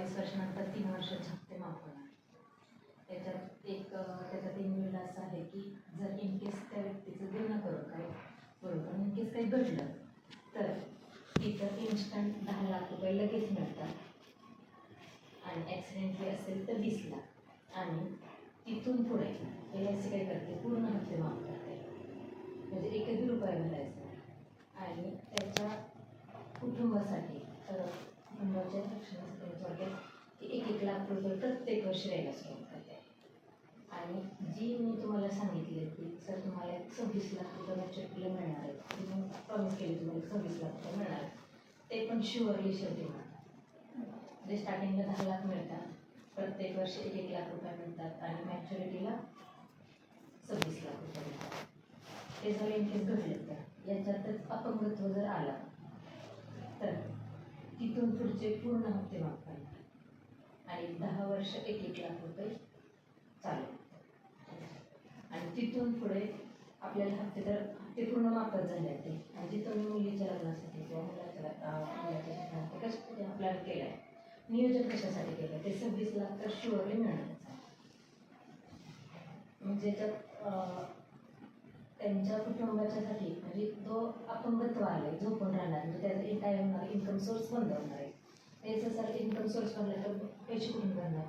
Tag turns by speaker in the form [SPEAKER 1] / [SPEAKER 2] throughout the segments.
[SPEAKER 1] 40 वर्षानंतर 3 वर्षाचे हप्ते माफ होणार. त्याच्यात त्याचा 3 वेळा असं आहे की जर इन केस त्या व्यक्तीचं देणं करून काय बरोबर इन केस काही घडलं तर तिथं इन्स्टंट 10 लाख रुपये लगेच मिळतात आणि ॲक्सिडेंटली असेल तर 20 लाख आणि तिथून पुढे LIC काय करते पूर्ण हप्ते माफ करते, म्हणजे एकही रुपया भरायचा आणि त्याच्या कुटुंबासाठी कुटुंबाच्या रक्षणासाठी थोडक्यात की 1-1 लाख रुपये प्रत्येक वर्षी द्यायला सुरुवात करते. आणि जी मी तुम्हाला सांगितले की सर तुम्हाला 26 लाख रुपये मॅच्युरिटीला मिळणार आहेत, तुम्ही प्रॉमिस केली तुम्हाला 26 लाख रुपये मिळणार आहेत, ते पण शुअरली शेवटी मिळतात. म्हणजे स्टार्टिंगला 10 लाख मिळतात, प्रत्येक वर्षी 1-1 लाख रुपये मिळतात आणि मॅच्युरिटीला 26 लाख रुपये मिळतात. ते जर इन केस घडलं तर याच्यातच अपंगत्व जर आला तर तिथून पुढचे पूर्ण हप्ते माफ करणार आणि 10 वर्ष 1-1 लाख रुपये चालू आणि तिथून पुढे आपल्याला हप्ते पूर्ण माफच झाले ते. आणि जे तुम्ही मुलीच्या लग्नासाठी किंवा मुलाच्या शिक्षणासाठी कशासाठी अप्लाय केलं आहे, नियोजन कशासाठी केलं, ते 26 लाख तर शुअरली मिळणारच आहे. म्हणजे त्याच्यात त्यांच्या कुटुंबाच्यासाठी म्हणजे जो अपंगत्व आले झोपून राहणार म्हणजे त्याचा काय होणार इन्कम सोर्स बंद होणार आहे. त्याचं सर इन्कम सोर्स बनला तर पैसे कुठून करणार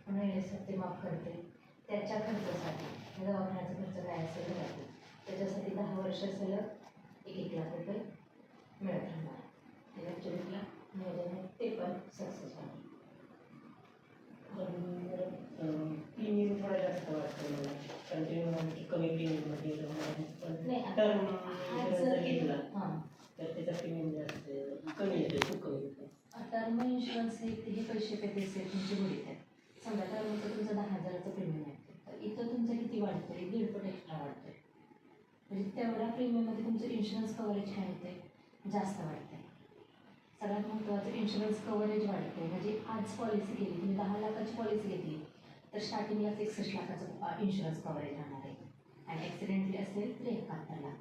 [SPEAKER 1] म्हणून ते माफ करते. त्याच्या खर्चासाठी दवाखान्याचा खर्च काय असेल घरातून त्याच्यासाठी 10 वर्ष सलग 1-1 लाख रुपये मिळत राहणार. ते ॲक्च्युअलीला नियोजन आहे ते पण सक्सेस होणार.
[SPEAKER 2] प्रीमियम थोडा जास्त वाटतं मला, कारण ते कमी प्रीमियममध्ये
[SPEAKER 1] नाही
[SPEAKER 2] जर घेतला तर त्याचा प्रीमियम जास्त कमी येते, खूप कमी येते.
[SPEAKER 1] टर्म इन्शुरन्स हे पैसे तुमचे बुडीत आहेत. समजा टर्मचं तुमचं 10,000चं प्रीमियम आहे तर इथं तुमचं किती वाढतं आहे 1.5 एक्स्ट्रा वाढतं आहे. म्हणजे तेवढ्या प्रीमियममध्ये तुमचं इन्शुरन्स कव्हरेज काय होते जास्त वाढतं आहे. सगळ्यात महत्त्वाचं इन्शुरन्स कव्हरेज वाढते. म्हणजे आज पॉलिसी केली तुम्ही 10 लाखाची पॉलिसी घेतली तर स्टार्टिंगलाच 61 लाखाचं इन्शुरन्स कव्हरेज राहणार आहे आणि ॲक्सिडेंटली असेल तर 71 लाख.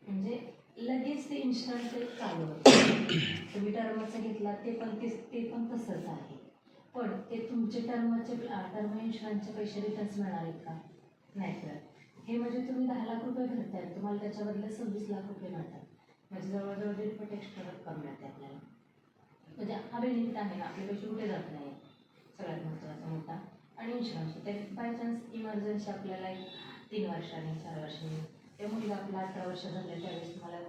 [SPEAKER 1] म्हणजे लगेच ते इन्शुरन्स चालू होतं. तुम्ही टर्मचं घेतला ते पण तसंच आहे. पण ते तुमचे टर्म इन्शुरन्सचे पैसे रिटर्न्स मिळणार आहेत का नाही तर हे म्हणजे तुम्ही 10 लाख रुपये भरताय तुम्हाला त्याच्याबद्दल 26 लाख रुपये मिळतात. म्हणजे जवळजवळ 1.5 पट एक्स्ट्रा रक्कम मिळते आपल्याला. म्हणजे हा बेनिफिट आहे ना, आपले पैसे कुठे जात नाही सगळ्यात महत्त्वाचा मोठा. आणि इन्शुरन्स ते बाय चान्स इमर्जन्सी आपल्याला 3 वर्षांनी 4 वर्षांनी त्या मुलीला आपला 18 वर्ष झाले त्यावेळेस तुम्हाला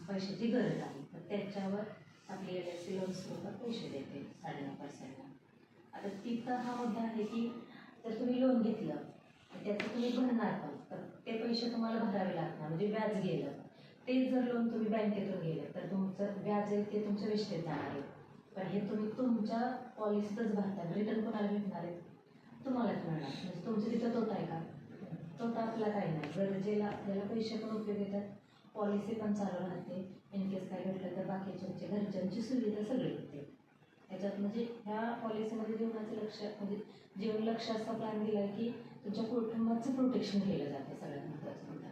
[SPEAKER 1] पैशाची गरज आहे तर त्याच्यावर आपली LIC लोन स्वरूपात पैसे देते 9.5%. आता तिथं हा मुद्दा आहे की जर तुम्ही लोन घेतलं त्याचं तुम्ही भरणार पण तर ते पैसे तुम्हाला भरावे लागणार म्हणजे व्याज गेलं. ते जर लोन तुम्ही बँकेतून गेलं तर तुमचं व्याज आहे ते तुमच्या वेस्टेज जाणार आहे. पण हे तुम्ही तुमच्या पॉलिसीतच भरता, रिटर्न कोणाला भेटणार आहे तुम्हालाच मिळणार. म्हणजे तुमचं तिथं तोटा आहे का तोटा आपला काही नाही. गरजेला आपल्याला पैसे पण उपयोग येतात, पॉलिसी पण चालू राहते, इन केस काय घडलं तर बाकीच्यांची घरच्यांची सुविधा सगळी होते त्याच्यात. म्हणजे ह्या पॉलिसीमध्ये जीवनाचं लक्ष म्हणजे जीवन लक्ष असा प्लॅन दिला आहे की तुमच्या कुटुंबाचं प्रोटेक्शन केलं जातं सगळ्यात महत्त्वाचं.